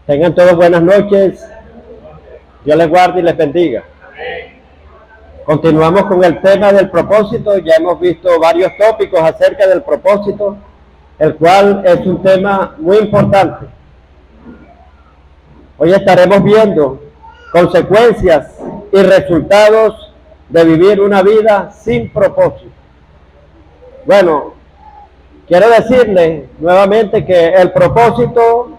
Tengan todos buenas noches. Dios les guarde y les bendiga. Continuamos con el tema del propósito. Ya hemos visto varios tópicos acerca del propósito, el cual es un tema muy importante. Hoy estaremos viendo consecuencias y resultados de vivir una vida sin propósito. Bueno, quiero decirles nuevamente que el propósito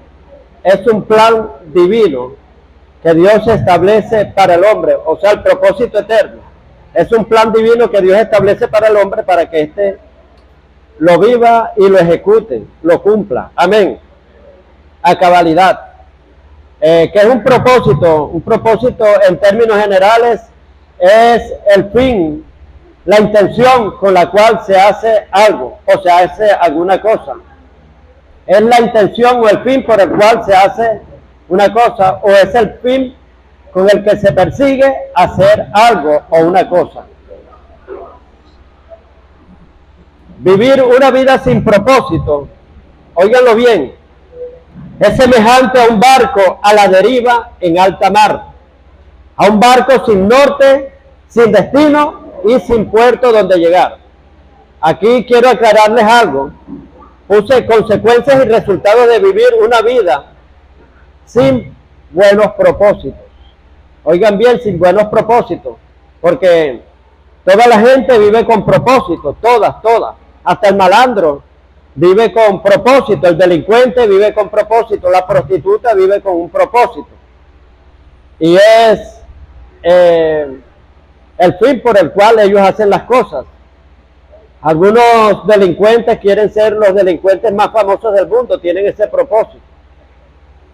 es un plan divino que Dios establece para el hombre, o sea, el propósito eterno. Es un plan divino que Dios establece para el hombre para que éste lo viva y lo ejecute, lo cumpla. Amén. A cabalidad. ¿Qué es un propósito? Un propósito en términos generales es el fin, la intención con la cual se hace algo o se hace alguna cosa. Es la intención o el fin por el cual se hace una cosa, o es el fin con el que se persigue hacer algo o una cosa. Vivir una vida sin propósito, óiganlo bien, es semejante a un barco a la deriva en alta mar, a un barco sin norte, sin destino y sin puerto donde llegar. Aquí quiero aclararles algo. Puse consecuencias y resultados de vivir una vida sin buenos propósitos. Oigan bien, sin buenos propósitos, porque toda la gente vive con propósito, todas, hasta el malandro vive con propósito, el delincuente vive con propósito, la prostituta vive con un propósito. Y es el fin por el cual ellos hacen las cosas. Algunos delincuentes quieren ser los delincuentes más famosos del mundo, tienen ese propósito.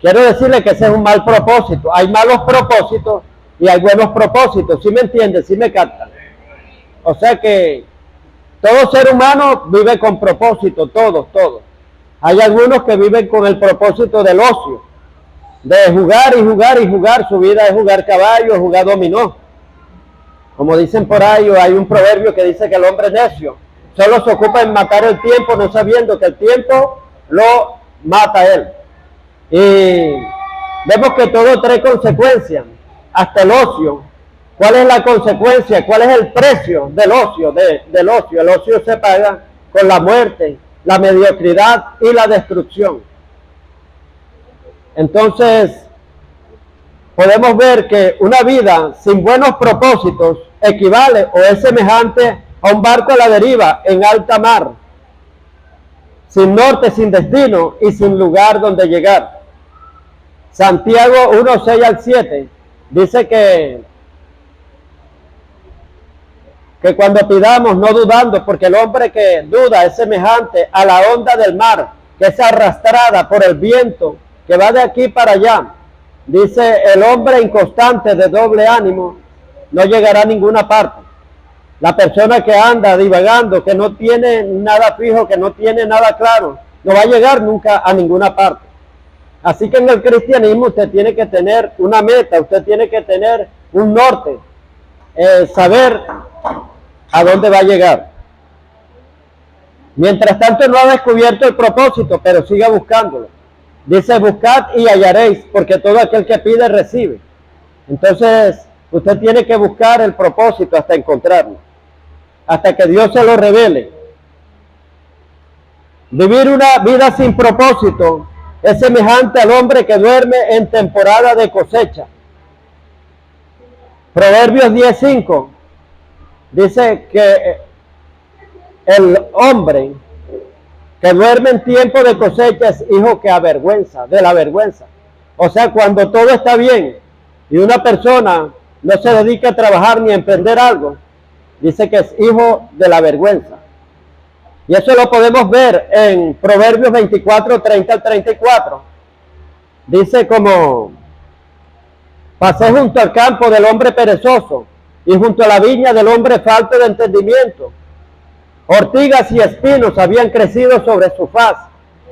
Quiero decirles que ese es un mal propósito. Hay malos propósitos y hay buenos propósitos. ¿Sí me entienden? ¿Sí me captan? O sea que todo ser humano vive con propósito, todos. Hay algunos que viven con el propósito del ocio, de jugar y jugar. Su vida es jugar caballo, jugar dominó. Como dicen por ahí, hay un proverbio que dice que el hombre necio solo se ocupa en matar el tiempo, no sabiendo que el tiempo lo mata a él. Y vemos que todo trae consecuencias, hasta el ocio. ¿Cuál es la consecuencia? ¿Cuál es el precio del ocio? Del ocio. El ocio se paga con la muerte, la mediocridad y la destrucción. Entonces, podemos ver que una vida sin buenos propósitos equivale o es semejante a un barco a la deriva en alta mar, sin norte, sin destino y sin lugar donde llegar. Santiago 1, 6 al 7 dice que cuando pidamos no dudando, porque el hombre que duda es semejante a la onda del mar, que es arrastrada por el viento, que va de aquí para allá. Dice, el hombre inconstante de doble ánimo no llegará a ninguna parte. La persona que anda divagando, que no tiene nada fijo, que no tiene nada claro, no va a llegar nunca a ninguna parte. Así que en el cristianismo usted tiene que tener una meta, usted tiene que tener un norte, saber a dónde va a llegar. Mientras tanto no ha descubierto el propósito, pero siga buscándolo. Dice, buscad y hallaréis, porque todo aquel que pide recibe. Entonces, usted tiene que buscar el propósito hasta encontrarlo, hasta que Dios se lo revele. Vivir una vida sin propósito es semejante al hombre que duerme en temporada de cosecha. Proverbios 10:5 dice que el hombre que duerme en tiempo de cosecha es hijo que avergüenza, de la vergüenza. O sea, cuando todo está bien y una persona no se dedica a trabajar ni a emprender algo, dice que es hijo de la vergüenza. Y eso lo podemos ver en Proverbios 24, 30 al 34. Dice como, pasé junto al campo del hombre perezoso y junto a la viña del hombre falto de entendimiento. Ortigas y espinos habían crecido sobre su faz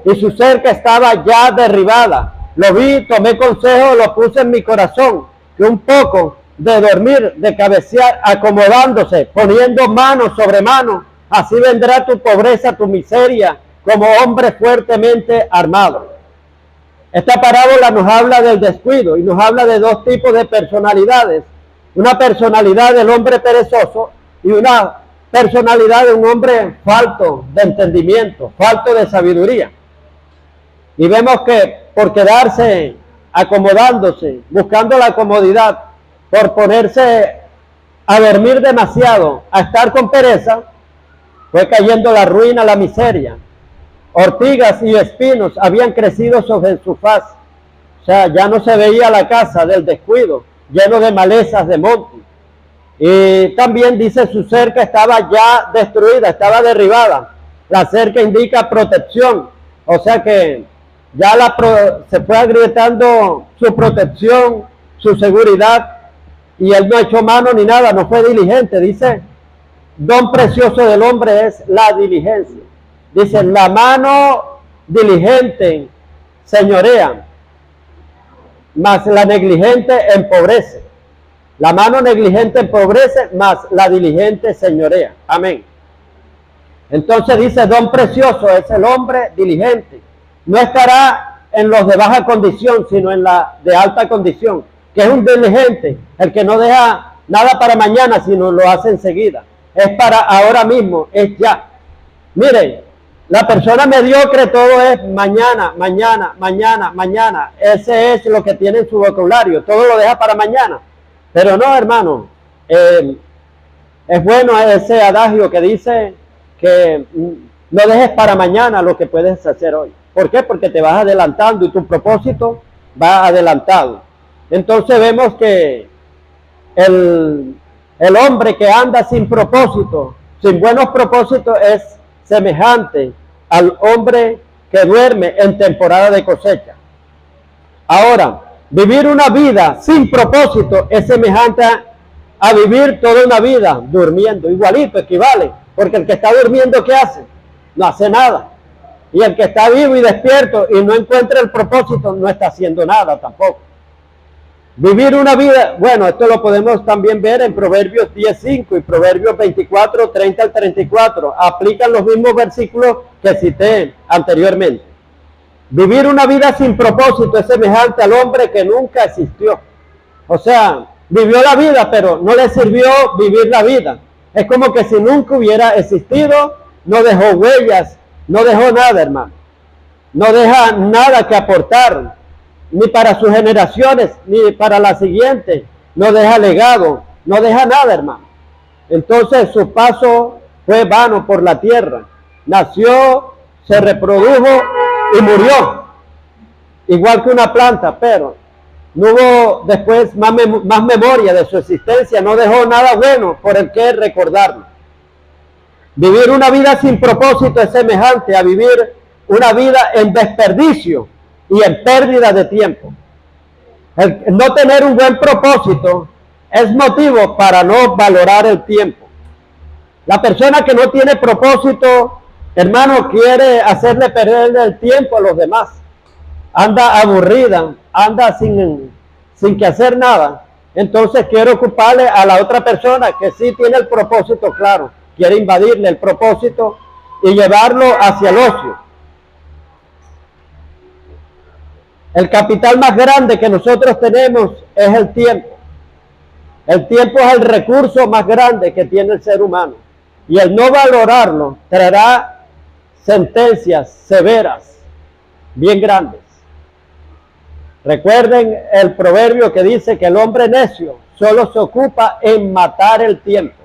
y su cerca estaba ya derribada. Lo vi, tomé consejo, lo puse en mi corazón, que un poco de dormir, de cabecear, acomodándose, poniendo mano sobre mano, así vendrá tu pobreza, tu miseria, como hombre fuertemente armado. Esta parábola nos habla del descuido y nos habla de dos tipos de personalidades. Una personalidad del hombre perezoso y una personalidad de un hombre falto de entendimiento, falto de sabiduría. Y vemos que por quedarse acomodándose, buscando la comodidad, por ponerse a dormir demasiado, a estar con pereza, fue cayendo la ruina, la miseria. Ortigas y espinos habían crecido sobre su faz. O sea, ya no se veía la casa del descuido, lleno de malezas de monte. Y también dice su cerca estaba ya destruida, estaba derribada. La cerca indica protección, o sea que ya se fue agrietando su protección, su seguridad, y él no echó mano ni nada, no fue diligente. Dice, don precioso del hombre es la diligencia. Dice, la mano diligente señorea, mas la negligente empobrece. La mano negligente empobrece, mas la diligente señorea. Amén. Entonces dice, don precioso es el hombre diligente. No estará en los de baja condición, sino en la de alta condición, que es un diligente, el que no deja nada para mañana, sino lo hace enseguida. Es para ahora mismo, es ya. Miren, la persona mediocre todo es mañana, mañana, mañana, mañana. Ese es lo que tiene en su vocabulario, todo lo deja para mañana. Pero no, hermano, es bueno ese adagio que dice que no dejes para mañana lo que puedes hacer hoy. ¿Por qué? Porque te vas adelantando y tu propósito va adelantado. Entonces vemos que el hombre que anda sin propósito, sin buenos propósitos, es semejante al hombre que duerme en temporada de cosecha. Ahora, vivir una vida sin propósito es semejante a vivir toda una vida durmiendo. Igualito, equivale. Porque el que está durmiendo, ¿qué hace? No hace nada. Y el que está vivo y despierto y no encuentra el propósito, no está haciendo nada tampoco. Vivir una vida, bueno, esto lo podemos también ver en Proverbios 10:5 y Proverbios 24, 30 al 34. Aplican los mismos versículos que cité anteriormente. Vivir una vida sin propósito es semejante al hombre que nunca existió. O sea, vivió la vida, pero no le sirvió vivir la vida. Es como que si nunca hubiera existido, no dejó huellas, no dejó nada, hermano. No deja nada que aportar, ni para sus generaciones, ni para la siguiente. No deja legado, no deja nada, hermano. Entonces su paso fue vano por la tierra. Nació, se reprodujo y murió. Igual que una planta, pero no hubo después más memoria de su existencia, no dejó nada bueno por el que recordarlo. Vivir una vida sin propósito es semejante a vivir una vida en desperdicio y en pérdida de tiempo. El no tener un buen propósito es motivo para no valorar el tiempo. La persona que no tiene propósito, hermano, quiere hacerle perder el tiempo a los demás. Anda aburrida, anda sin que hacer nada. Entonces quiere ocuparle a la otra persona que sí tiene el propósito claro. Quiere invadirle el propósito y llevarlo hacia el ocio. El capital más grande que nosotros tenemos es el tiempo. El tiempo es el recurso más grande que tiene el ser humano. Y el no valorarlo traerá sentencias severas, bien grandes. Recuerden el proverbio que dice que el hombre necio solo se ocupa en matar el tiempo,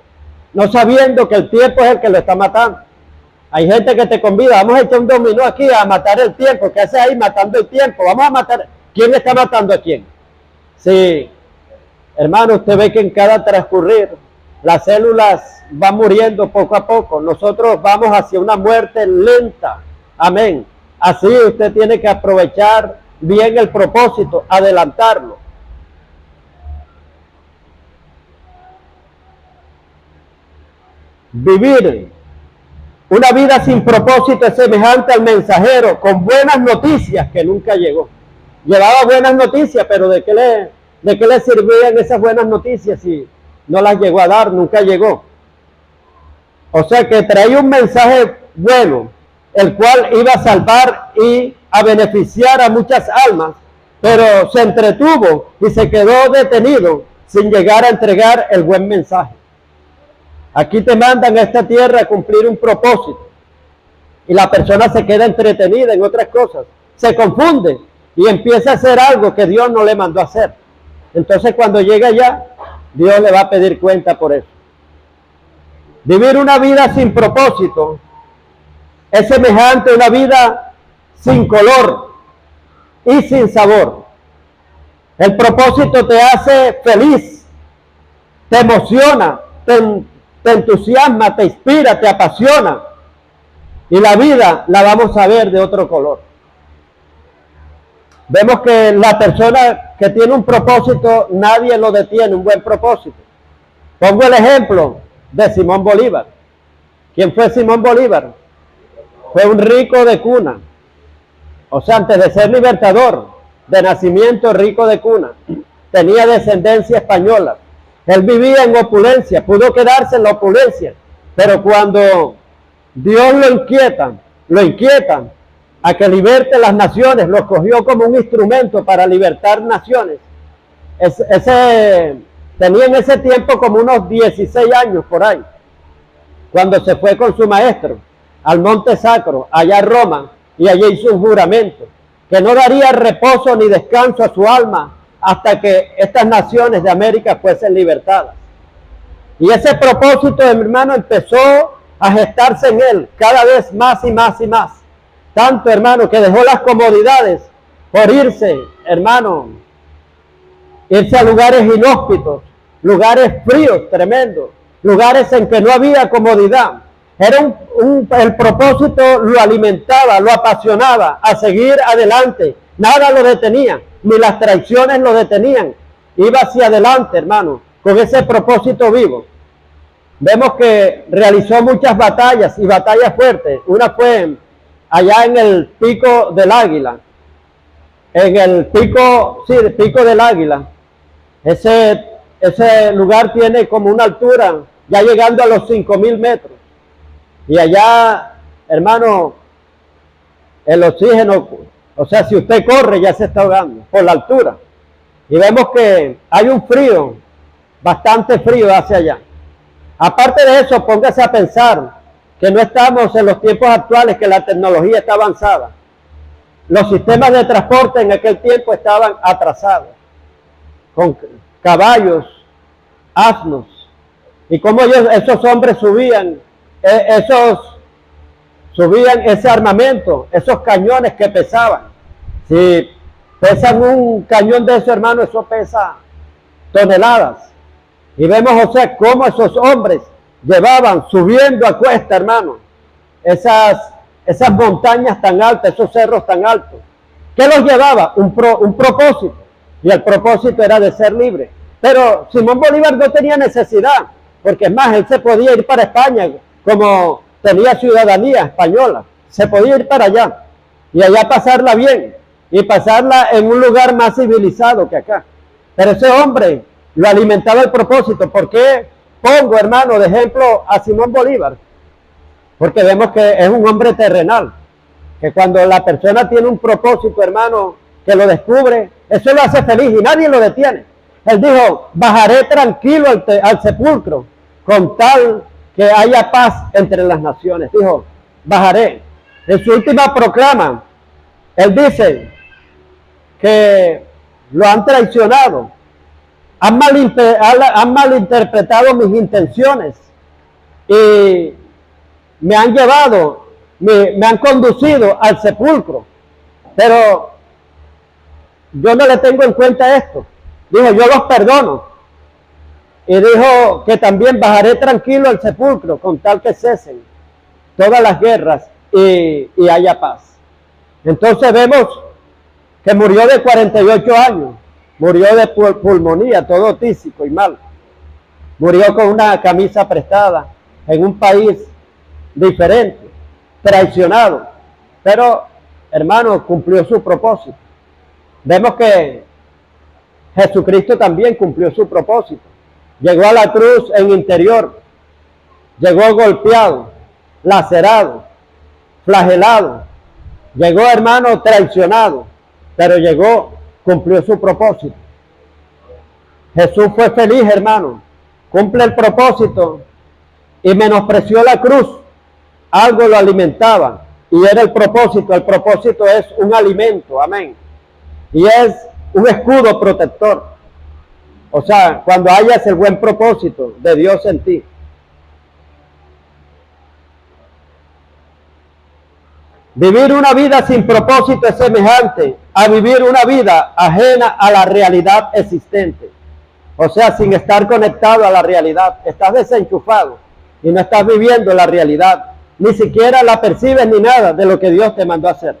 no sabiendo que el tiempo es el que lo está matando. Hay gente que te convida, vamos a echar un dominó aquí a matar el tiempo. ¿Qué haces ahí matando el tiempo? Vamos a matar. ¿Quién está matando a quién? Sí, hermano, usted ve que en cada transcurrir las células van muriendo poco a poco. Nosotros vamos hacia una muerte lenta. Amén. Así usted tiene que aprovechar bien el propósito, adelantarlo. Vivir una vida sin propósito es semejante al mensajero con buenas noticias que nunca llegó. Llevaba buenas noticias, pero ¿de qué le servían esas buenas noticias si no las llegó a dar? Nunca llegó. O sea que traía un mensaje bueno, el cual iba a salvar y a beneficiar a muchas almas, pero se entretuvo y se quedó detenido sin llegar a entregar el buen mensaje. Aquí te mandan a esta tierra a cumplir un propósito y la persona se queda entretenida en otras cosas, se confunde y empieza a hacer algo que Dios no le mandó a hacer. Entonces cuando llega allá, Dios le va a pedir cuenta por eso. Vivir una vida sin propósito es semejante a una vida sin color y sin sabor. El propósito te hace feliz, te emociona, te entusiasma, te inspira, te apasiona. Y la vida la vamos a ver de otro color. Vemos que la persona que tiene un propósito, nadie lo detiene, un buen propósito. Pongo el ejemplo de Simón Bolívar. ¿Quién fue Simón Bolívar? Fue un rico de cuna. O sea, antes de ser libertador, de nacimiento rico de cuna. Tenía descendencia española. Él vivía en opulencia, pudo quedarse en la opulencia. Pero cuando Dios lo inquieta a que liberte las naciones, lo escogió como un instrumento para libertar naciones. Tenía en ese tiempo como unos 16 años por ahí, cuando se fue con su maestro al Monte Sacro, allá en Roma, y allí hizo un juramento, que no daría reposo ni descanso a su alma hasta que estas naciones de América fuesen libertadas. Y ese propósito de mi hermano empezó a gestarse en él cada vez más y más y más. Tanto, hermano, que dejó las comodidades por irse, hermano, irse a lugares inhóspitos, lugares fríos, tremendos, lugares en que no había comodidad. El propósito lo alimentaba, lo apasionaba a seguir adelante. Nada lo detenía, ni las traiciones lo detenían. Iba hacia adelante, hermano, con ese propósito vivo. Vemos que realizó muchas batallas y batallas fuertes. Una fue allá en el Pico del Águila. En el pico, sí, el Pico del Águila. Ese lugar tiene como una altura, ya llegando a los 5,000 metros. Y allá, hermano, el oxígeno, o sea, si usted corre ya se está ahogando por la altura. Y vemos que hay un frío, bastante frío hacia allá. Aparte de eso, póngase a pensar que no estamos en los tiempos actuales, que la tecnología está avanzada. Los sistemas de transporte en aquel tiempo estaban atrasados, con caballos, asnos, y cómo esos hombres subían ese armamento, esos cañones que pesaban. Si pesan un cañón de eso, hermano, eso pesa toneladas. Y vemos, o sea, cómo esos hombres llevaban subiendo a cuesta, hermano, esas montañas tan altas, esos cerros tan altos. ¿Qué los llevaba? Un propósito. Y el propósito era de ser libre. Pero Simón Bolívar no tenía necesidad, porque es más, él se podía ir para España, como tenía ciudadanía española. Se podía ir para allá y allá pasarla bien y pasarla en un lugar más civilizado que acá. Pero ese hombre lo alimentaba el propósito. ¿Por qué pongo, hermano, de ejemplo a Simón Bolívar? Porque vemos que es un hombre terrenal, que cuando la persona tiene un propósito, hermano, que lo descubre, eso lo hace feliz y nadie lo detiene. Él dijo, bajaré tranquilo al sepulcro, con tal que haya paz entre las naciones. Dijo, bajaré. En su última proclama, él dice que lo han traicionado, han malinterpretado mis intenciones y me han llevado, me han conducido al sepulcro, pero yo no le tengo en cuenta esto. Dijo, yo los perdono. Y dijo que también bajaré tranquilo al sepulcro con tal que cesen todas las guerras y haya paz. Entonces vemos que murió de 48 años, murió de pulmonía, todo tísico y mal. Murió con una camisa prestada en un país diferente, traicionado, pero hermano, cumplió su propósito. Vemos que Jesucristo también cumplió su propósito. Llegó a la cruz en interior, llegó golpeado, lacerado, flagelado, Llegó, hermano, traicionado, pero llegó, cumplió su propósito. Jesús fue feliz, hermano, cumple el propósito y menospreció la cruz. Algo lo alimentaba y era el propósito. El propósito es un alimento, amén. Y es un escudo protector. O sea, cuando hayas el buen propósito de Dios en ti. Vivir una vida sin propósito es semejante a vivir una vida ajena a la realidad existente. O sea, sin estar conectado a la realidad. Estás desenchufado y no estás viviendo la realidad. Ni siquiera la percibes ni nada de lo que Dios te mandó a hacer.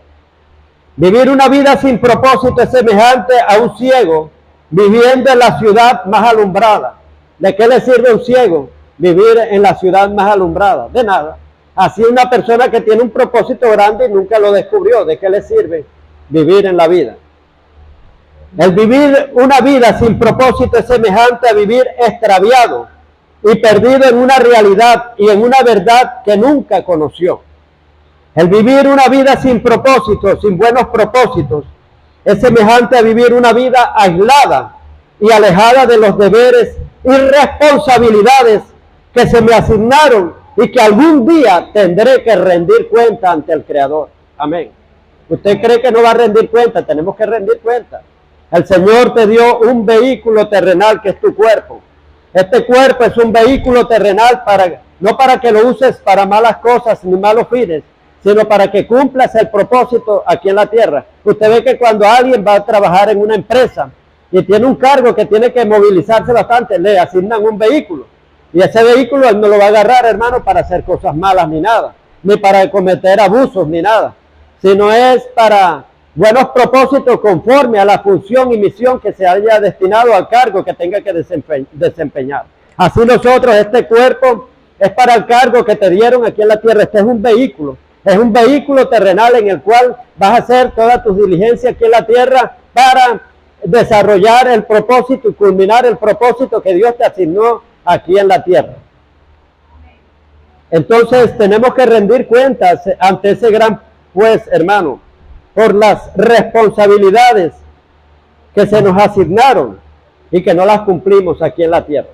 Vivir una vida sin propósito es semejante a un ciego viviendo en la ciudad más alumbrada. ¿De qué le sirve a un ciego vivir en la ciudad más alumbrada? De nada. Así una persona que tiene un propósito grande y nunca lo descubrió, ¿de qué le sirve vivir en la vida? El vivir una vida sin propósito es semejante a vivir extraviado y perdido en una realidad y en una verdad que nunca conoció. El vivir una vida sin propósito, sin buenos propósitos, es semejante a vivir una vida aislada y alejada de los deberes y responsabilidades que se me asignaron y que algún día tendré que rendir cuenta ante el Creador. Amén. ¿Usted cree que no va a rendir cuenta? Tenemos que rendir cuenta. El Señor te dio un vehículo terrenal que es tu cuerpo. Este cuerpo es un vehículo terrenal no para que lo uses para malas cosas ni malos fines, sino para que cumplas el propósito aquí en la tierra. Usted ve que cuando alguien va a trabajar en una empresa y tiene un cargo que tiene que movilizarse bastante, le asignan un vehículo. Y ese vehículo él no lo va a agarrar, hermano, para hacer cosas malas ni nada, ni para cometer abusos ni nada, sino es para buenos propósitos conforme a la función y misión que se haya destinado al cargo que tenga que desempeñar. Así nosotros, este cuerpo es para el cargo que te dieron aquí en la tierra. Este es un vehículo terrenal en el cual vas a hacer todas tus diligencias aquí en la tierra para desarrollar el propósito y culminar el propósito que Dios te asignó aquí en la tierra. Entonces tenemos que rendir cuentas ante ese gran juez, hermano, por las responsabilidades que se nos asignaron y que no las cumplimos aquí en la tierra.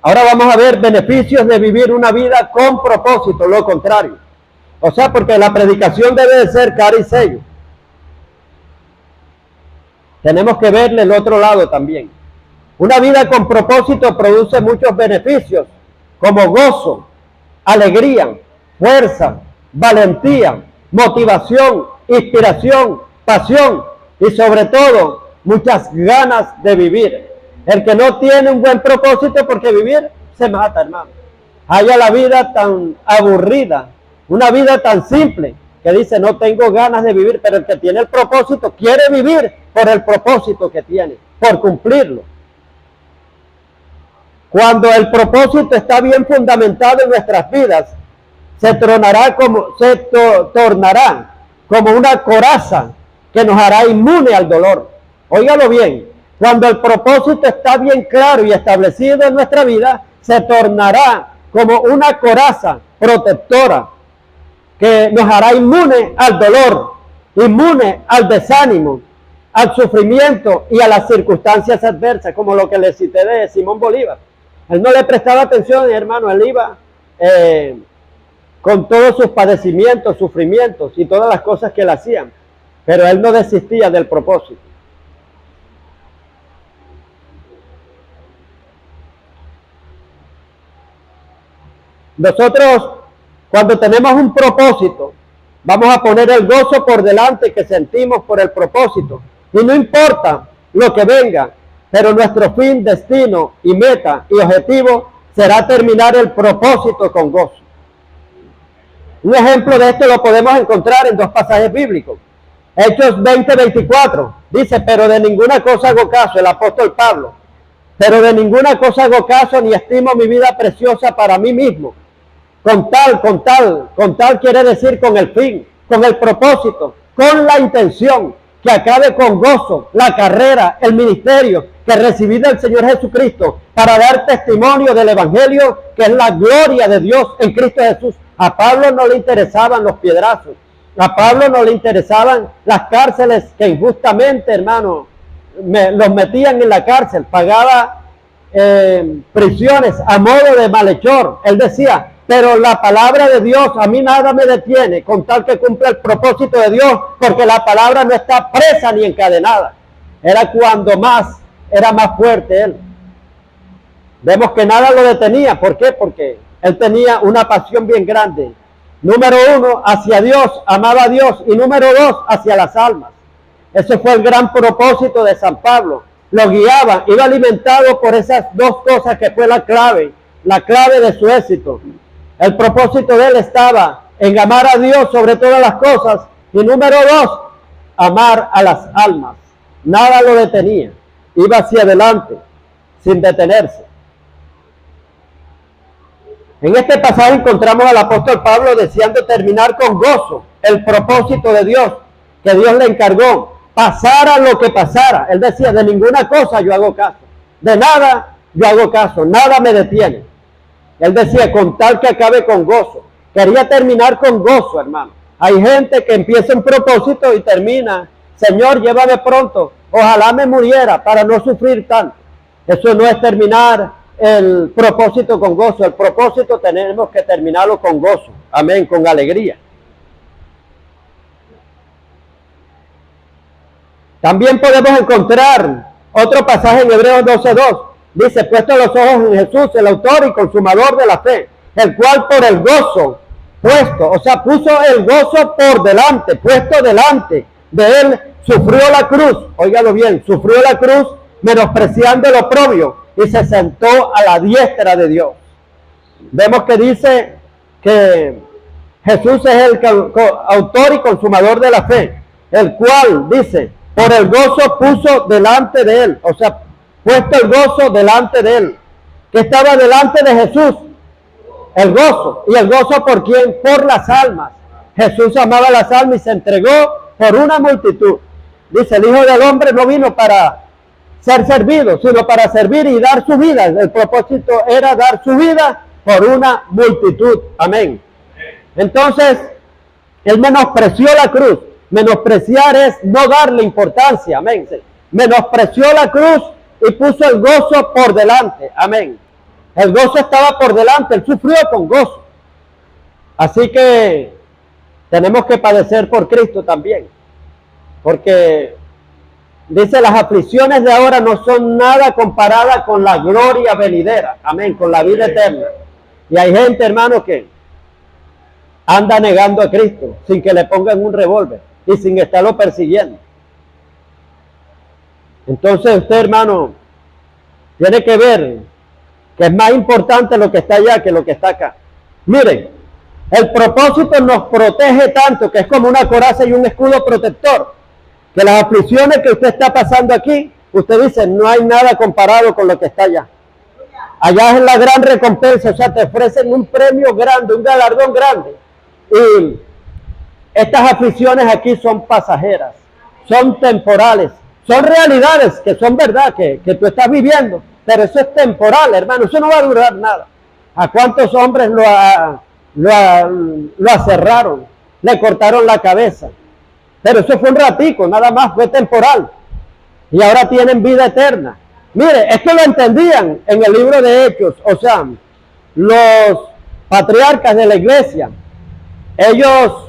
Ahora vamos a ver beneficios de vivir una vida con propósito, lo contrario. O sea, porque la predicación debe de ser cara y sello. Tenemos que verle el otro lado también. Una vida con propósito produce muchos beneficios, como gozo, alegría, fuerza, valentía, motivación, inspiración, pasión y sobre todo muchas ganas de vivir. El que no tiene un buen propósito, porque vivir se mata, hermano. Haya la vida tan aburrida, una vida tan simple, que dice no tengo ganas de vivir, pero el que tiene el propósito quiere vivir por el propósito que tiene, por cumplirlo. Cuando el propósito está bien fundamentado en nuestras vidas, se tornará como una coraza que nos hará inmune al dolor. Óigalo bien, cuando el propósito está bien claro y establecido en nuestra vida, se tornará como una coraza protectora que nos hará inmune al dolor, inmune al desánimo, al sufrimiento y a las circunstancias adversas, como lo que le cité de Simón Bolívar. Él no le prestaba atención, hermano, él iba con todos sus padecimientos, sufrimientos y todas las cosas que le hacían, pero él no desistía del propósito. Nosotros, cuando tenemos un propósito, vamos a poner el gozo por delante que sentimos por el propósito, y no importa lo que venga, pero nuestro fin, destino y meta y objetivo será terminar el propósito con gozo. Un ejemplo de esto lo podemos encontrar en dos pasajes bíblicos. Hechos 20:24 dice, pero de ninguna cosa hago caso, el apóstol Pablo, pero de ninguna cosa hago caso ni estimo mi vida preciosa para mí mismo. Con tal quiere decir con el fin, con el propósito, con la intención, que acabe con gozo la carrera, el ministerio que recibí del Señor Jesucristo para dar testimonio del Evangelio, que es la gloria de Dios en Cristo Jesús. A Pablo no le interesaban los piedrazos A Pablo no le interesaban las cárceles que injustamente, hermano, los metían en la cárcel, pagaba prisiones a modo de malhechor. Él decía, pero la palabra de Dios a mí nada me detiene con tal que cumpla el propósito de Dios, porque la palabra no está presa ni encadenada. Era cuando era más fuerte él. Vemos que nada lo detenía. ¿Por qué? Porque él tenía una pasión bien grande. Número 1, hacia Dios, amaba a Dios. Y número 2, hacia las almas. Ese fue el gran propósito de San Pablo. Lo guiaba, iba alimentado por esas dos cosas que fue la clave de su éxito. El propósito de él estaba en amar a Dios sobre todas las cosas. Y número 2, amar a las almas. Nada lo detenía. Iba hacia adelante, sin detenerse. En este pasaje encontramos al apóstol Pablo deseando terminar con gozo el propósito de Dios, que Dios le encargó, pasara lo que pasara. Él decía, de ninguna cosa yo hago caso, de nada yo hago caso, nada me detiene. Él decía, con tal que acabe con gozo. Quería terminar con gozo, hermano. Hay gente que empieza un propósito y termina, Señor, llévame pronto, ojalá me muriera para no sufrir tanto. Eso no es terminar el propósito con gozo. El propósito tenemos que terminarlo con gozo, amén, con alegría. También podemos encontrar otro pasaje en Hebreos 12:2. Dice, puesto los ojos en Jesús, el autor y consumador de la fe, el cual por el gozo puesto, o sea, puso el gozo por delante, puesto delante de él, sufrió la cruz, óigalo bien, sufrió la cruz, menospreciando el oprobio, y se sentó a la diestra de Dios. Vemos que dice que Jesús es el autor y consumador de la fe, el cual, dice, por el gozo puso delante de él, o sea, puesto el gozo delante de él, que estaba delante de Jesús, el gozo. ¿Y el gozo por quién? Por las almas. Jesús amaba las almas y se entregó por una multitud. Dice, el Hijo del Hombre no vino para ser servido, sino para servir y dar su vida. El propósito era dar su vida por una multitud. Amén. Entonces, él menospreció la cruz. Menospreciar es no darle importancia. Amén. Menospreció la cruz y puso el gozo por delante. Amén. El gozo estaba por delante, él sufrió con gozo. Así que tenemos que padecer por Cristo también. Porque dice, las aflicciones de ahora no son nada comparadas con la gloria venidera. Amén, con la vida eterna. Y hay gente, hermano, que anda negando a Cristo sin que le pongan un revólver y sin estarlo persiguiendo. Entonces usted, hermano, tiene que ver que es más importante lo que está allá que lo que está acá. Miren, el propósito nos protege tanto que es como una coraza y un escudo protector, que las aflicciones que usted está pasando aquí, usted dice, no hay nada comparado con lo que está allá. Allá es la gran recompensa, o sea, te ofrecen un premio grande, un galardón grande. Y estas aflicciones aquí son pasajeras, son temporales, son realidades que son verdad, que tú estás viviendo. Pero eso es temporal, hermano, eso no va a durar nada. ¿A cuántos hombres lo aserraron? Le cortaron la cabeza. Pero eso fue un ratico, nada más, fue temporal. Y ahora tienen vida eterna. Mire, esto lo entendían en el libro de Hechos. O sea, los patriarcas de la iglesia, ellos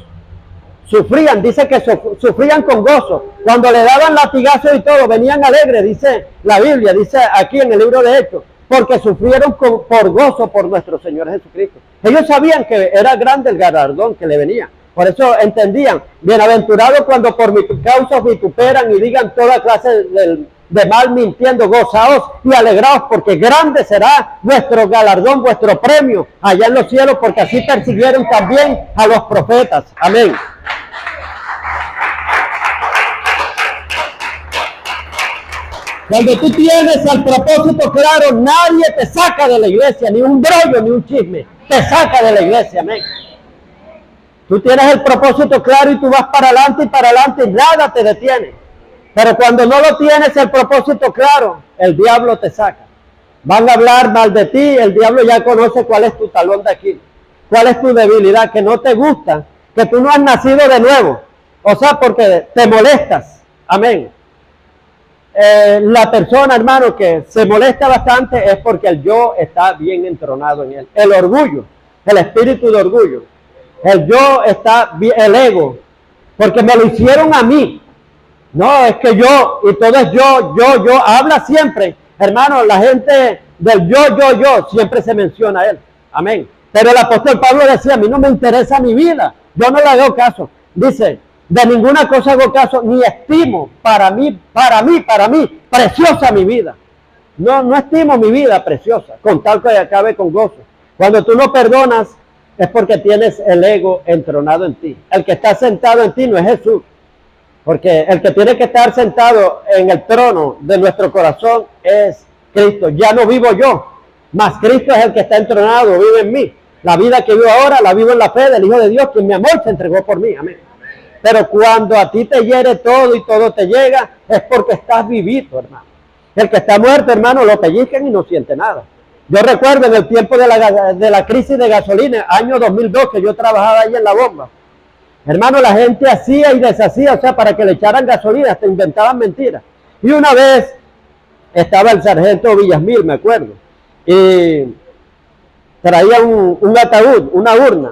sufrían, dice que sufrían con gozo. Cuando le daban latigazos y todo, venían alegres, dice la Biblia, dice aquí en el libro de Hechos, porque sufrieron por gozo por nuestro Señor Jesucristo. Ellos sabían que era grande el galardón que le venía. Por eso entendían, bienaventurados cuando por mi causa os vituperan y digan toda clase de mal mintiendo, gozaos y alegraos, porque grande será vuestro galardón, vuestro premio allá en los cielos, porque así persiguieron también a los profetas. Amén. Cuando tú tienes el propósito claro, nadie te saca de la iglesia, ni un brollo, ni un chisme, te saca de la iglesia, amén. Tú tienes el propósito claro y tú vas para adelante y nada te detiene. Pero cuando no lo tienes el propósito claro, el diablo te saca. Van a hablar mal de ti, el diablo ya conoce cuál es tu talón de Aquiles, cuál es tu debilidad, que no te gusta que tú no has nacido de nuevo. O sea, porque te molestas. Amén. La persona, hermano, que se molesta bastante es porque el yo está bien entronado en él. El orgullo, el espíritu de orgullo. El yo está bien, el ego, porque me lo hicieron a mí. No, es que yo, y todo es yo, habla siempre. Hermano, la gente del yo, siempre se menciona a él. Amén. Pero el apóstol Pablo decía, a mí no me interesa mi vida. Yo no le hago caso. Dice, de ninguna cosa hago caso, ni estimo para mí, preciosa mi vida. No estimo mi vida preciosa, con tal que acabe con gozo. Cuando tú no perdonas, es porque tienes el ego entronado en ti. El que está sentado en ti no es Jesús. Porque el que tiene que estar sentado en el trono de nuestro corazón es Cristo. Ya no vivo yo, mas Cristo es el que está entronado, vive en mí. La vida que vivo ahora la vivo en la fe del Hijo de Dios, quien mi amor se entregó por mí. Amén. Pero cuando a ti te hiere todo y todo te llega, es porque estás vivito, hermano. El que está muerto, hermano, lo pellizcan y no siente nada. Yo recuerdo en el tiempo de la crisis de gasolina, año 2002, que yo trabajaba ahí en la bomba. Hermano, la gente hacía y deshacía, o sea, para que le echaran gasolina, hasta inventaban mentiras. Y una vez estaba el sargento Villasmil, me acuerdo, y traía un ataúd, una urna.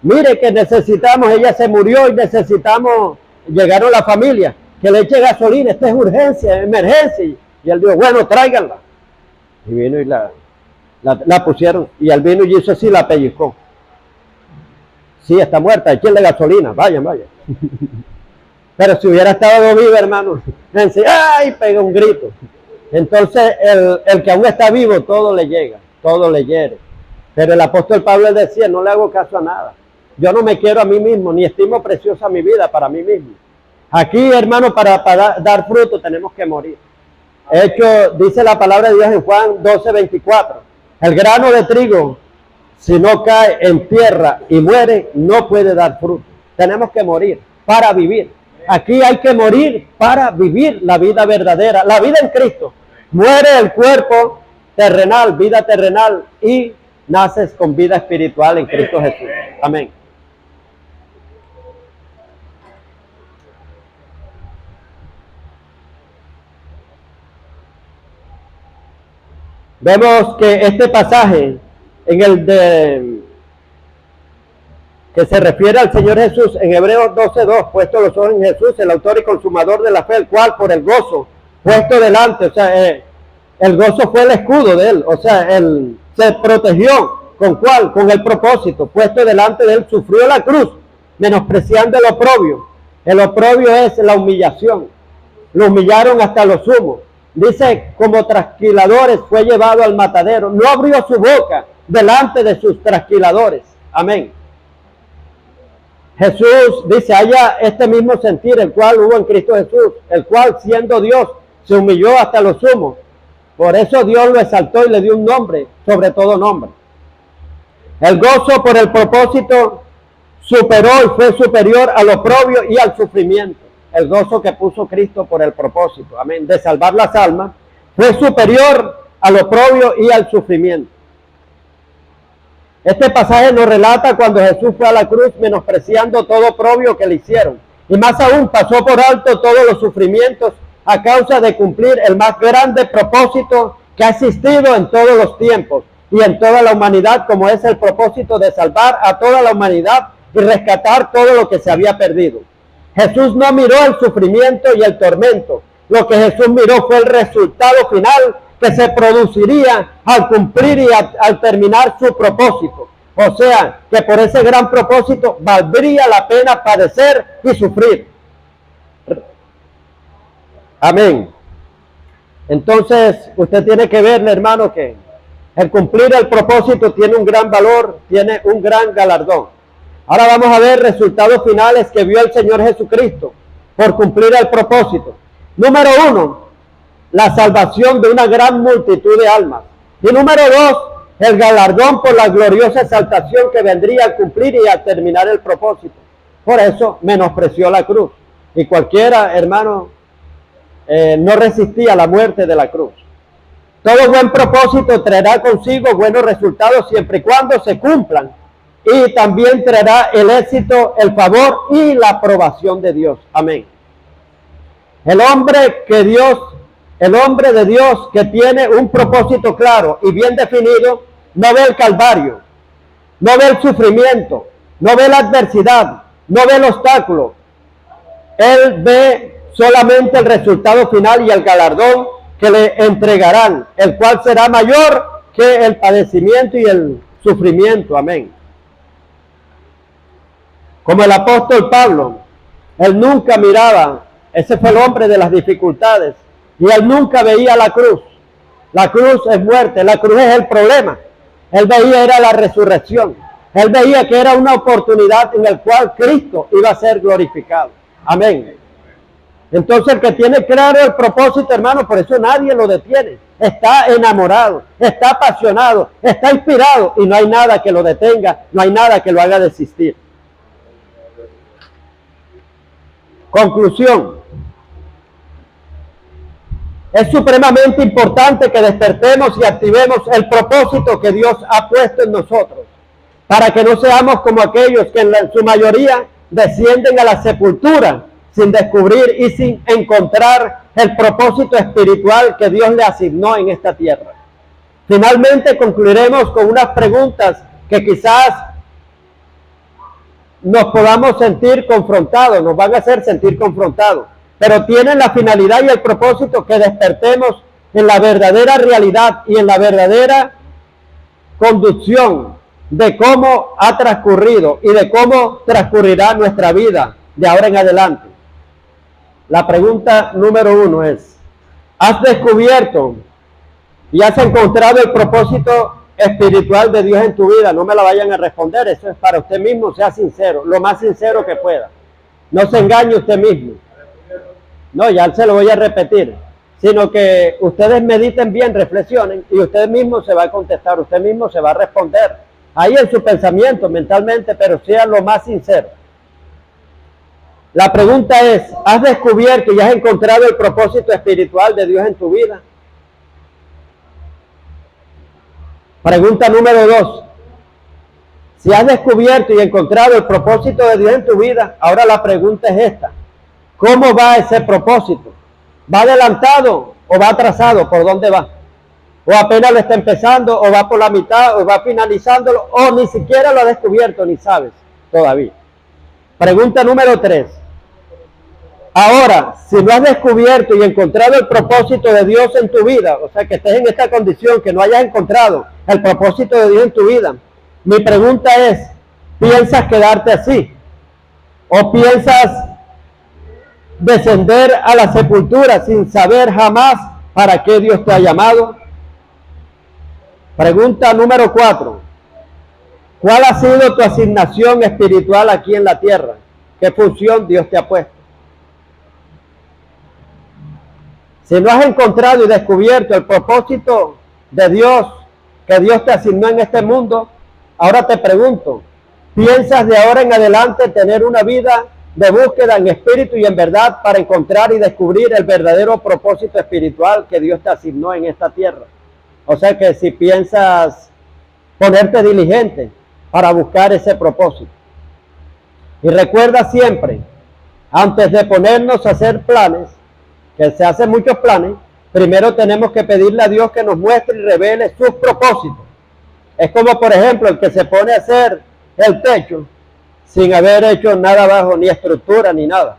Mire que necesitamos, ella se murió y necesitamos, llegaron la familia, que le eche gasolina, esta es urgencia, emergencia. Y él dijo, bueno, tráiganla. Y vino y la pusieron, y él vino y hizo así, la pellizcó. Sí, está muerta, échenle gasolina, vayan. Pero si hubiera estado viva, hermano, ¡ay! Pega un grito. Entonces, el que aún está vivo, todo le llega, todo le hiere. Pero el apóstol Pablo decía, no le hago caso a nada. Yo no me quiero a mí mismo, ni estimo preciosa mi vida para mí mismo. Aquí, hermano, para dar fruto tenemos que morir. Hecho, dice la palabra de Dios en Juan 12:24. El grano de trigo, si no cae en tierra y muere, no puede dar fruto. Tenemos que morir para vivir. Aquí hay que morir para vivir la vida verdadera, la vida en Cristo. Muere el cuerpo terrenal, vida terrenal, y naces con vida espiritual en Cristo Jesús. Amén. Vemos que este pasaje en el que se refiere al Señor Jesús en Hebreos 12:2, puesto los ojos en Jesús, el autor y consumador de la fe, el cual por el gozo puesto delante, o sea, el gozo fue el escudo de él, o sea, él se protegió, ¿con cuál? Con el propósito, puesto delante de él, sufrió la cruz, menospreciando el oprobio. El oprobio es la humillación, lo humillaron hasta lo sumo. Dice, como trasquiladores fue llevado al matadero, no abrió su boca delante de sus trasquiladores. Amén. Jesús dice, haya este mismo sentir, el cual hubo en Cristo Jesús, el cual siendo Dios se humilló hasta lo sumo. Por eso Dios lo exaltó y le dio un nombre sobre todo nombre. El gozo por el propósito superó y fue superior al oprobio y al sufrimiento. El gozo que puso Cristo por el propósito, amén, de salvar las almas, fue superior al oprobio y al sufrimiento. Este pasaje nos relata cuando Jesús fue a la cruz menospreciando todo oprobio que le hicieron. Y más aún pasó por alto todos los sufrimientos a causa de cumplir el más grande propósito que ha existido en todos los tiempos y en toda la humanidad, como es el propósito de salvar a toda la humanidad y rescatar todo lo que se había perdido. Jesús no miró el sufrimiento y el tormento. Lo que Jesús miró fue el resultado final que se produciría al cumplir y al terminar su propósito. O sea, que por ese gran propósito valdría la pena padecer y sufrir. Amén. Entonces, usted tiene que ver, hermano, que el cumplir el propósito tiene un gran valor, tiene un gran galardón. Ahora vamos a ver resultados finales que vio el Señor Jesucristo por cumplir el propósito. Número 1, la salvación de una gran multitud de almas. Y número 2, el galardón por la gloriosa exaltación que vendría al cumplir y al terminar el propósito. Por eso menospreció la cruz. Y cualquiera, hermano, no resistía la muerte de la cruz. Todo buen propósito traerá consigo buenos resultados siempre y cuando se cumplan y también traerá el éxito, el favor y la aprobación de Dios. Amén. El hombre de Dios que tiene un propósito claro y bien definido, no ve el calvario, no ve el sufrimiento, no ve la adversidad, no ve el obstáculo. Él ve solamente el resultado final y el galardón que le entregarán, el cual será mayor que el padecimiento y el sufrimiento. Amén. Como el apóstol Pablo, él nunca miraba, ese fue el hombre de las dificultades, y él nunca veía la cruz. La cruz es muerte, la cruz es el problema. Él veía era la resurrección. Él veía que era una oportunidad en la cual Cristo iba a ser glorificado. Amén. Entonces el que tiene claro el propósito, hermano, por eso nadie lo detiene. Está enamorado, está apasionado, está inspirado y no hay nada que lo detenga, no hay nada que lo haga desistir. Conclusión. Es supremamente importante que despertemos y activemos el propósito que Dios ha puesto en nosotros, para que no seamos como aquellos que en su mayoría descienden a la sepultura sin descubrir y sin encontrar el propósito espiritual que Dios le asignó en esta tierra. Finalmente concluiremos con unas preguntas que quizás nos podamos sentir confrontados, nos van a hacer sentir confrontados, pero tienen la finalidad y el propósito que despertemos en la verdadera realidad y en la verdadera conducción de cómo ha transcurrido y de cómo transcurrirá nuestra vida de ahora en adelante. La pregunta número 1 es: ¿has descubierto y has encontrado el propósito espiritual de Dios en tu vida? No me la vayan a responder, eso es para usted mismo, sea sincero, lo más sincero que pueda. No se engañe usted mismo. No, ya se lo voy a repetir, sino que ustedes mediten bien, reflexionen y usted mismo se va a contestar, usted mismo se va a responder. Ahí en su pensamiento, mentalmente, pero sea lo más sincero. La pregunta es: ¿has descubierto y has encontrado el propósito espiritual de Dios en tu vida? Pregunta número 2. Si has descubierto y encontrado el propósito de Dios en tu vida, ahora la pregunta es esta: ¿cómo va ese propósito? ¿Va adelantado o va atrasado? ¿Por dónde va? ¿O apenas lo está empezando, o va por la mitad, o va finalizándolo, o ni siquiera lo ha descubierto, ni sabes todavía? Pregunta número 3. Ahora, si no has descubierto y encontrado el propósito de Dios en tu vida, o sea, que estés en esta condición, que no hayas encontrado el propósito de Dios en tu vida, mi pregunta es: ¿piensas quedarte así? ¿O piensas descender a la sepultura sin saber jamás para qué Dios te ha llamado? Pregunta número 4. ¿Cuál ha sido tu asignación espiritual aquí en la tierra? ¿Qué función Dios te ha puesto? Si no has encontrado y descubierto el propósito de Dios, que Dios te asignó en este mundo, ahora te pregunto: ¿piensas de ahora en adelante tener una vida de búsqueda en espíritu y en verdad para encontrar y descubrir el verdadero propósito espiritual que Dios te asignó en esta tierra? O sea que si piensas ponerte diligente para buscar ese propósito. Y recuerda siempre, antes de ponernos a hacer planes, que se hacen muchos planes, primero tenemos que pedirle a Dios que nos muestre y revele sus propósitos. Es como, por ejemplo, el que se pone a hacer el techo sin haber hecho nada abajo, ni estructura, ni nada.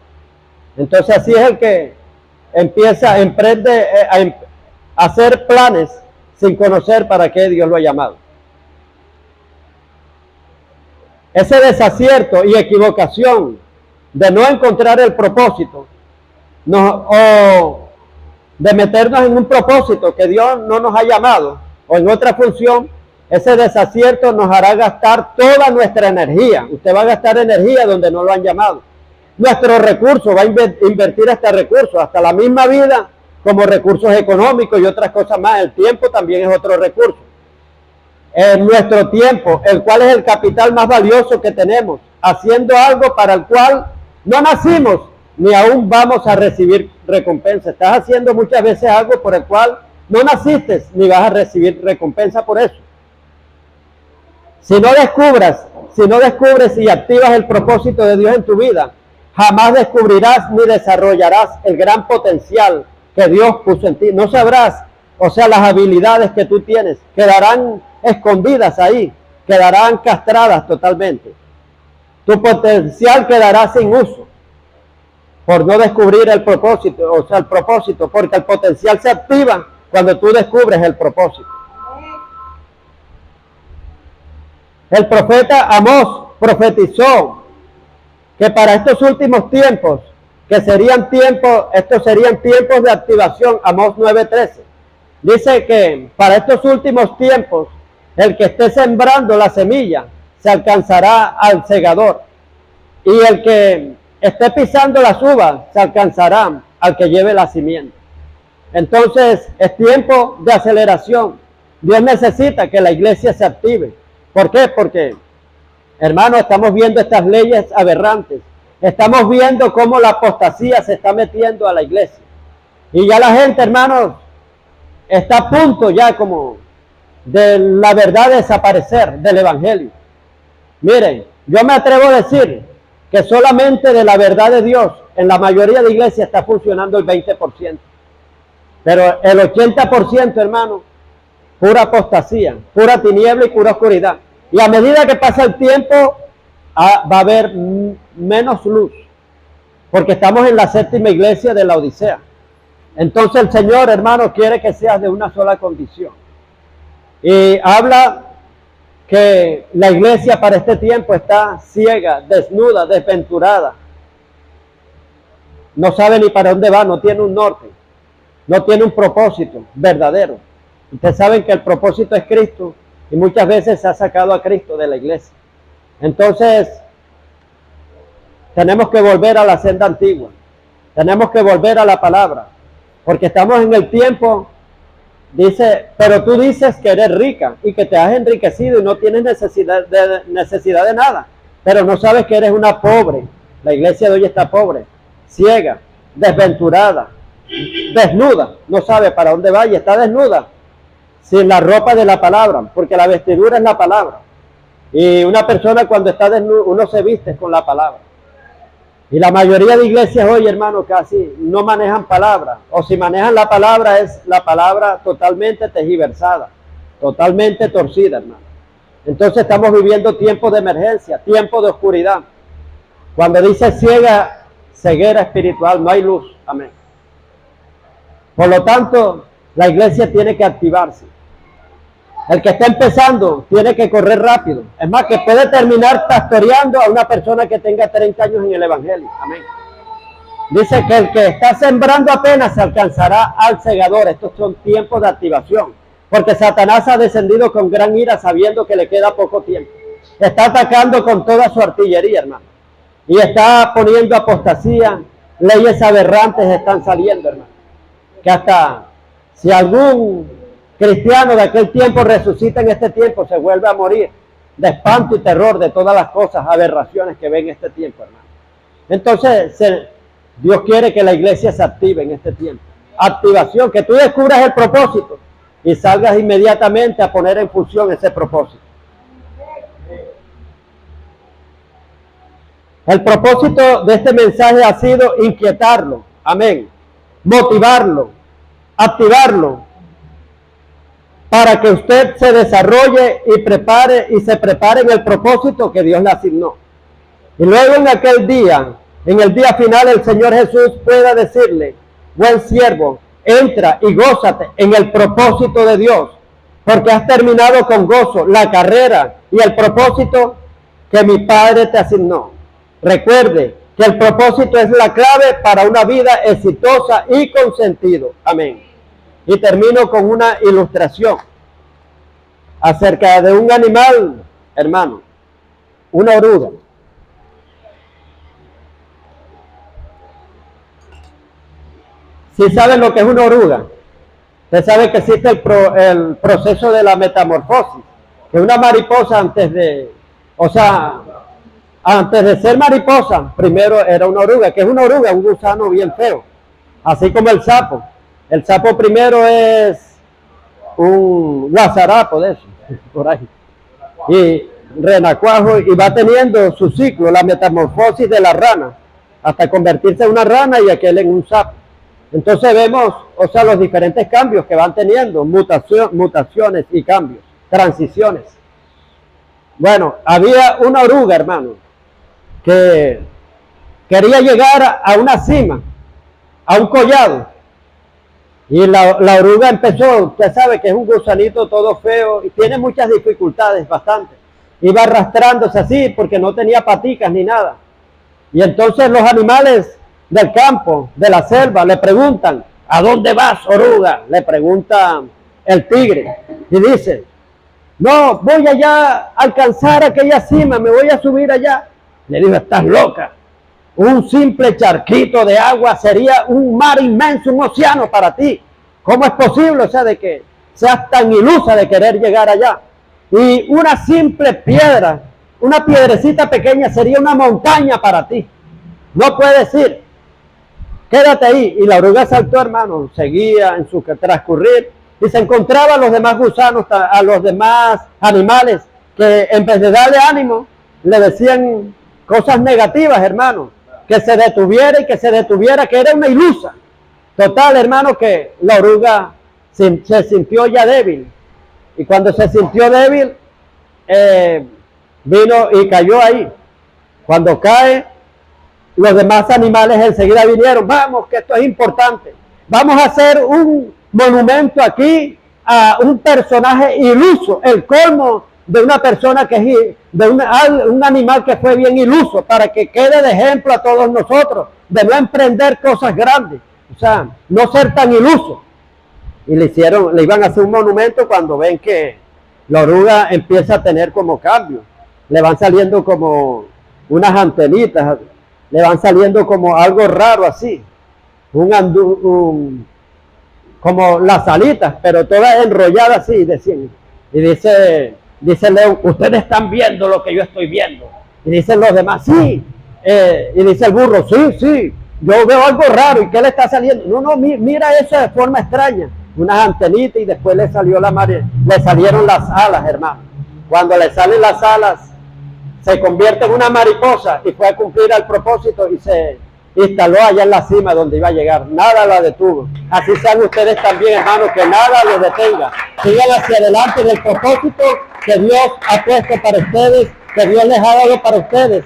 Entonces así es el que emprende a hacer planes sin conocer para qué Dios lo ha llamado. Ese desacierto y equivocación de no encontrar el propósito, o de meternos en un propósito que Dios no nos ha llamado, o en otra función, ese desacierto nos hará gastar toda nuestra energía. Usted va a gastar energía donde no lo han llamado. Nuestro recurso, va a invertir este recurso, hasta la misma vida, como recursos económicos y otras cosas más. El tiempo también es otro recurso. Nuestro tiempo, el cual es el capital más valioso que tenemos, haciendo algo para el cual no nacimos, ni aún vamos a recibir recompensa. Estás haciendo muchas veces algo por el cual no naciste, ni vas a recibir recompensa por eso. Si si no descubres y activas el propósito de Dios en tu vida, jamás descubrirás ni desarrollarás el gran potencial que Dios puso en ti. No sabrás, o sea, las habilidades que tú tienes quedarán escondidas ahí, quedarán castradas totalmente. Tu potencial quedará sin uso por no descubrir el propósito, o sea, el propósito, porque el potencial se activa cuando tú descubres el propósito. El profeta Amós profetizó que para estos últimos tiempos, que serían tiempos, estos serían tiempos de activación. Amós 9:13. Dice que para estos últimos tiempos, el que esté sembrando la semilla se alcanzará al segador, y el que esté pisando las uvas se alcanzará al que lleve la simiente. Entonces es tiempo de aceleración. Dios necesita que la iglesia se active. ¿Por qué? Porque, hermanos, estamos viendo estas leyes aberrantes. Estamos viendo cómo la apostasía se está metiendo a la iglesia. Y ya la gente, hermanos, está a punto ya como de la verdad desaparecer del evangelio. Miren, yo me atrevo a decir que solamente de la verdad de Dios en la mayoría de iglesias está funcionando el 20%. Pero el 80%, hermano, pura apostasía, pura tiniebla y pura oscuridad. Y a medida que pasa el tiempo, va a haber menos luz, porque estamos en la séptima iglesia de la Odisea. Entonces el Señor, hermano, quiere que seas de una sola condición. Y habla que la iglesia para este tiempo está ciega, desnuda, desventurada. No sabe ni para dónde va, no tiene un norte, no tiene un propósito verdadero. Ustedes saben que el propósito es Cristo y muchas veces se ha sacado a Cristo de la iglesia. Entonces, tenemos que volver a la senda antigua, tenemos que volver a la palabra, porque estamos en el tiempo. Dice, pero tú dices que eres rica y que te has enriquecido y no tienes necesidad de nada, pero no sabes que eres una pobre. La iglesia de hoy está pobre, ciega, desventurada, desnuda, no sabe para dónde va y está desnuda, sin la ropa de la palabra, porque la vestidura es la palabra. Y una persona cuando está desnuda, uno se viste con la palabra. Y la mayoría de iglesias hoy, hermano, casi no manejan palabra. O si manejan la palabra, es la palabra totalmente tergiversada, totalmente torcida, hermano. Entonces estamos viviendo tiempos de emergencia, tiempos de oscuridad. Cuando dice ceguera espiritual, no hay luz. Amén. Por lo tanto, la iglesia tiene que activarse. El que está empezando tiene que correr rápido. Es más, que puede terminar pastoreando a una persona que tenga 30 años en el evangelio. Amén. Dice que el que está sembrando apenas se alcanzará al segador. Estos son tiempos de activación. Porque Satanás ha descendido con gran ira sabiendo que le queda poco tiempo. Está atacando con toda su artillería, hermano. Y está poniendo apostasía. Leyes aberrantes están saliendo, hermano. Que hasta si algún cristiano de aquel tiempo resucita en este tiempo, se vuelve a morir de espanto y terror de todas las cosas, aberraciones que ve en este tiempo, hermano. Entonces, Dios quiere que la iglesia se active en este tiempo. Activación, que tú descubras el propósito y salgas inmediatamente a poner en función ese propósito. El propósito de este mensaje ha sido inquietarlo, amén, motivarlo, activarlo, para que usted se desarrolle y se prepare en el propósito que Dios le asignó. Y luego en aquel día, en el día final, el Señor Jesús pueda decirle: buen siervo, entra y gózate en el propósito de Dios, porque has terminado con gozo la carrera y el propósito que mi Padre te asignó. Recuerde que el propósito es la clave para una vida exitosa y con sentido. Amén. Y termino con una ilustración acerca de un animal, hermano, una oruga. ¿Sí saben lo que es una oruga? Usted sabe que existe el proceso de la metamorfosis, que una mariposa antes de ser mariposa, primero era una oruga. ¿Qué es una oruga? Un gusano bien feo, así como el sapo. El sapo primero es un guasarapo de eso, por ahí. Y renacuajo y va teniendo su ciclo, la metamorfosis de la rana, hasta convertirse en una rana y aquel en un sapo. Entonces vemos, o sea, los diferentes cambios que van teniendo, mutaciones y cambios, transiciones. Bueno, había una oruga, hermano, que quería llegar a una cima, a un collado. Y la oruga empezó, usted sabe que es un gusanito todo feo y tiene muchas dificultades, bastante. Iba arrastrándose así porque no tenía paticas ni nada. Y entonces los animales del campo, de la selva, le preguntan, ¿a dónde vas, oruga? Le pregunta el tigre y dice, no, voy allá a alcanzar aquella cima, me voy a subir allá. Le dijo, estás loca. Un simple charquito de agua sería un mar inmenso, un océano para ti. ¿Cómo es posible, o sea, de que seas tan ilusa de querer llegar allá? Y una simple piedra, una piedrecita pequeña sería una montaña para ti. No puedes ir. Quédate ahí. Y la oruga saltó, hermano, seguía en su transcurrir y se encontraba a los demás gusanos, a los demás animales que en vez de darle ánimo, le decían cosas negativas, hermano. Que se detuviera y que se detuviera, que era una ilusa. Total, hermano, que la oruga se sintió ya débil. Y cuando se sintió débil, vino y cayó ahí. Cuando cae, los demás animales enseguida vinieron. Vamos, que esto es importante. Vamos a hacer un monumento aquí a un personaje iluso, el colmo de una persona que es de un animal que fue bien iluso, para que quede de ejemplo a todos nosotros, de no emprender cosas grandes, o sea, no ser tan iluso. Y le iban a hacer un monumento cuando ven que la oruga empieza a tener como cambios, le van saliendo como unas antenitas, le van saliendo como algo raro así, como las alitas, pero todas enrolladas así, decían. Y dice el león, ustedes están viendo lo que yo estoy viendo. Y dicen los demás, sí. Y dice el burro, sí, yo veo algo raro. ¿Y qué le está saliendo? No, mira eso de forma extraña. Unas antenitas y después le salieron las alas, hermano. Cuando le salen las alas, se convierte en una mariposa y fue a cumplir el propósito y se instaló allá en la cima donde iba a llegar. Nada la detuvo. Así sean ustedes también, hermanos, que nada los detenga. Sigan hacia adelante en el propósito que Dios ha puesto para ustedes, que Dios les ha dado para ustedes.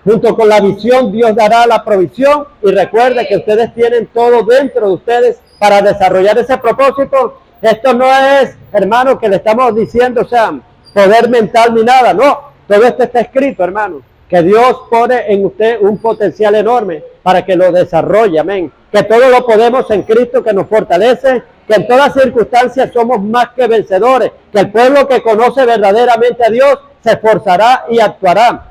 Junto con la visión, Dios dará la provisión y recuerde que ustedes tienen todo dentro de ustedes para desarrollar ese propósito. Esto no es, hermano, que le estamos diciendo, o sea, poder mental ni nada, no. Todo esto está escrito, hermano. Que Dios pone en usted un potencial enorme para que lo desarrolle, amén. Que todo lo podemos en Cristo que nos fortalece, que en todas circunstancias somos más que vencedores, que el pueblo que conoce verdaderamente a Dios se esforzará y actuará.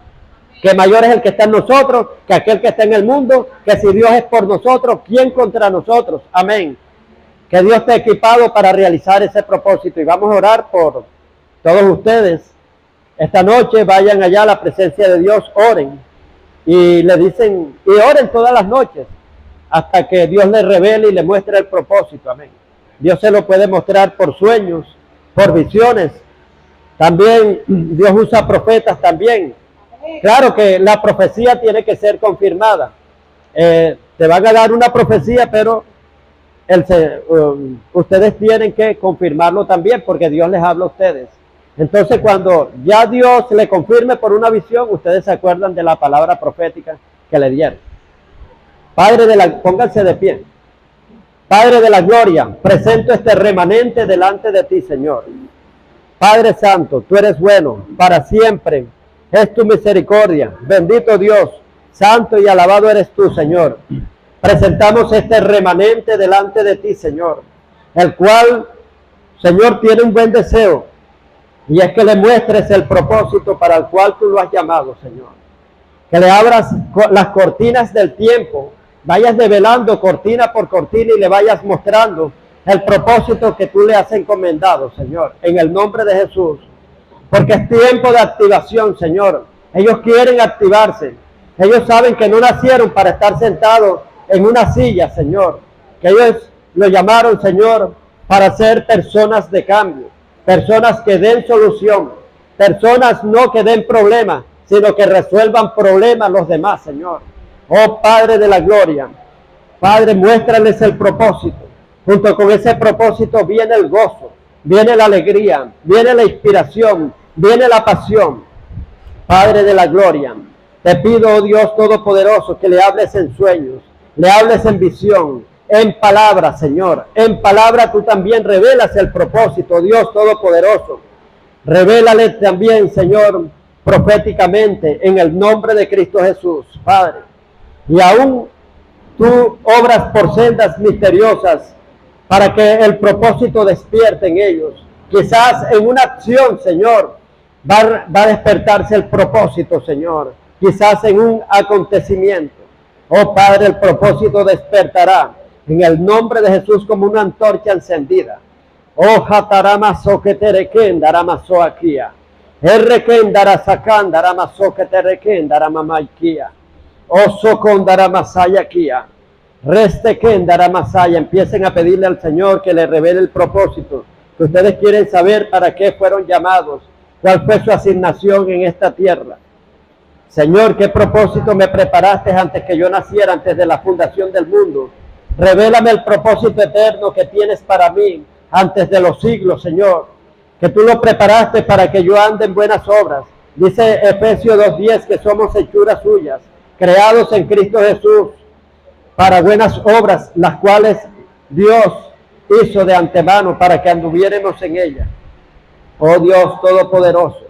Que mayor es el que está en nosotros que aquel que está en el mundo, que si Dios es por nosotros, ¿quién contra nosotros? Amén. Que Dios esté equipado para realizar ese propósito y vamos a orar por todos ustedes. Esta noche vayan allá a la presencia de Dios, oren y le dicen, y oren todas las noches hasta que Dios les revele y le muestre el propósito, amén. Dios se lo puede mostrar por sueños, por visiones. También Dios usa profetas también. Claro que la profecía tiene que ser confirmada. Te van a dar una profecía, pero ustedes tienen que confirmarlo también porque Dios les habla a ustedes. Entonces cuando ya Dios le confirme por una visión, ustedes se acuerdan de la palabra profética que le dieron. Pónganse de pie. Padre de la gloria, presento este remanente delante de ti, Señor. Padre Santo, tú eres bueno, para siempre es tu misericordia. Bendito Dios, santo y alabado eres tú, Señor. Presentamos este remanente delante de ti, Señor, el cual, Señor, tiene un buen deseo, y es que le muestres el propósito para el cual tú lo has llamado, Señor. Que le abras las cortinas del tiempo, vayas develando cortina por cortina y le vayas mostrando el propósito que tú le has encomendado, Señor, en el nombre de Jesús. Porque es tiempo de activación, Señor. Ellos quieren activarse. Ellos saben que no nacieron para estar sentados en una silla, Señor. Que ellos lo llamaron, Señor, para ser personas de cambio. Personas que den solución. Personas no que den problemas, sino que resuelvan problemas los demás, Señor. Oh Padre de la gloria, Padre, muéstrales el propósito. Junto con ese propósito viene el gozo, viene la alegría, viene la inspiración, viene la pasión. Padre de la gloria, te pido, oh Dios Todopoderoso, que le hables en sueños, le hables en visión, en palabra, Señor. En palabra tú también revelas el propósito, Dios Todopoderoso. Revélale también, Señor, proféticamente, en el nombre de Cristo Jesús, Padre. Y aún tú obras por sendas misteriosas para que el propósito despierte en ellos. Quizás en una acción, Señor, va a despertarse el propósito, Señor. Quizás en un acontecimiento. Oh Padre, el propósito despertará en el nombre de Jesús como una antorcha encendida. Oh Hataramaso que te requendaramaso aquía. Errequendarasacandaramasó que te requendaramamaiquía. Oh Socondaramasaya aquía. Restequendaramasaya. Empiecen a pedirle al Señor que le revele el propósito. Que ustedes quieren saber para qué fueron llamados. Cuál fue su asignación en esta tierra. Señor, ¿qué propósito me preparaste antes que yo naciera, antes de la fundación del mundo? Revélame el propósito eterno que tienes para mí antes de los siglos, Señor. Que tú lo preparaste para que yo ande en buenas obras. Dice Efesios 2:10 que somos hechuras suyas, creados en Cristo Jesús para buenas obras, las cuales Dios hizo de antemano para que anduviéramos en ellas. Oh Dios Todopoderoso,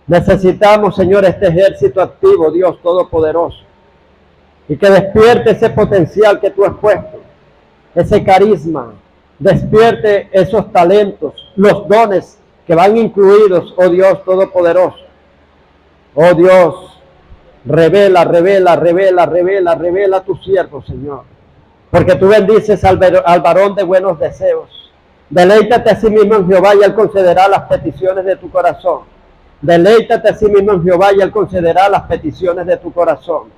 necesitamos, Señor, este ejército activo, Dios Todopoderoso, y que despierte ese potencial que tú has puesto, ese carisma, despierte esos talentos, los dones que van incluidos, oh Dios Todopoderoso. Oh Dios, revela a tu siervo, Señor, porque tú bendices al varón de buenos deseos. Deleítate a sí mismo en Jehová y Él concederá las peticiones de tu corazón. Deleítate a sí mismo en Jehová y Él concederá las peticiones de tu corazón.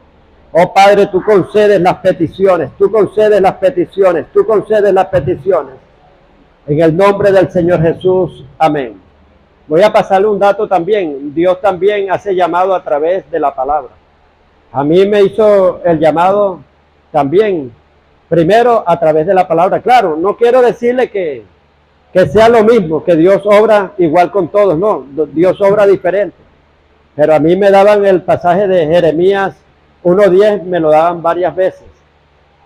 Oh Padre, tú concedes las peticiones, tú concedes las peticiones, tú concedes las peticiones. En el nombre del Señor Jesús, amén. Voy a pasarle un dato también. Dios también hace llamado a través de la palabra. A mí me hizo el llamado también, primero a través de la palabra. Claro, no quiero decirle que sea lo mismo, que Dios obra igual con todos, no, Dios obra diferente. Pero a mí me daban el pasaje de Jeremías 1:10, me lo daban varias veces.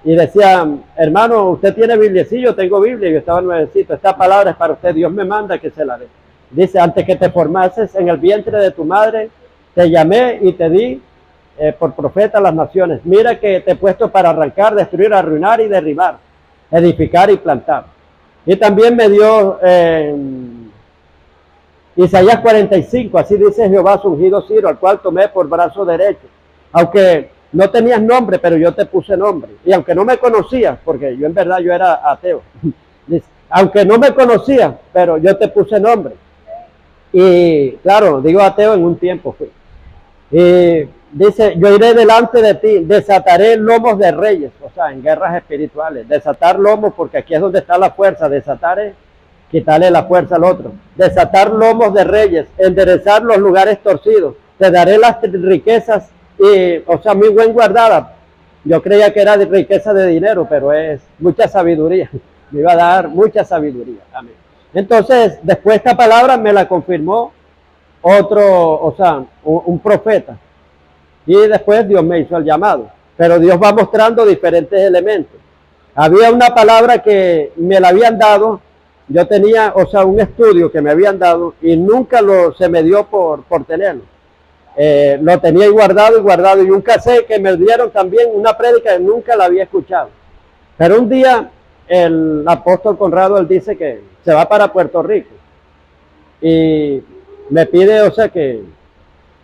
Y decían, hermano, ¿usted tiene Biblia? Sí, yo tengo Biblia. Yo estaba nuevecito, esta palabra es para usted, Dios me manda que se la dé. Dice, antes que te formases en el vientre de tu madre, te llamé y te di por profeta a las naciones. Mira que te he puesto para arrancar, destruir, arruinar y derribar, edificar y plantar. Y también me dio Isaías 45, así dice Jehová, su ungido Ciro, al cual tomé por brazo derecho. Aunque no tenías nombre, pero yo te puse nombre. Y aunque no me conocías, porque yo en verdad yo era ateo, dice, aunque no me conocías, pero yo te puse nombre. Y claro, digo ateo en un tiempo fui. Y dice, yo iré delante de ti, desataré lomos de reyes, o sea, en guerras espirituales. Desatar lomos, porque aquí es donde está la fuerza. Desatar es quitarle la fuerza al otro. Desatar lomos de reyes, enderezar los lugares torcidos. Te daré las riquezas, o sea, muy bien guardadas. Yo creía que era de riqueza de dinero, pero es mucha sabiduría. Me iba a dar mucha sabiduría. Amén. Entonces, después esta palabra me la confirmó otro, o sea, un profeta. Y después Dios me hizo el llamado. Pero Dios va mostrando diferentes elementos. Había una palabra que me la habían dado. Yo tenía, o sea, un estudio que me habían dado y nunca se me dio por tenerlo. Lo tenía guardado y un cassette que me dieron también, una prédica que nunca la había escuchado. Pero un día el apóstol Conrado, él dice que se va para Puerto Rico y me pide, o sea, que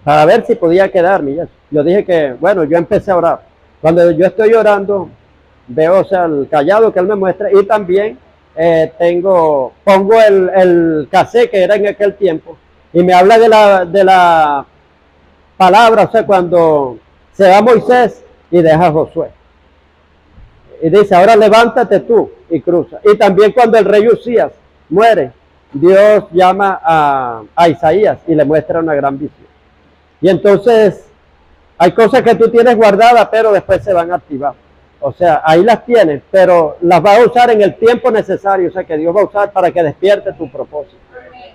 para ver si podía quedarme. Yo dije que, bueno, yo empecé a orar. Cuando yo estoy orando, veo, o sea, el callado que él me muestra y también pongo el cassette que era en aquel tiempo y me habla de la palabra, o sea, cuando se va Moisés y deja a Josué. Y dice, ahora levántate tú y cruza. Y también cuando el rey Usías muere Dios llama a Isaías y le muestra una gran visión. Y entonces hay cosas que tú tienes guardadas, pero después se van a activar. O sea, ahí las tienes, pero las vas a usar en el tiempo necesario. O sea, que Dios va a usar para que despierte tu propósito.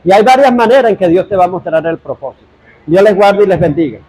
Y hay varias maneras en que Dios te va a mostrar el propósito. Dios les guarde y les bendiga.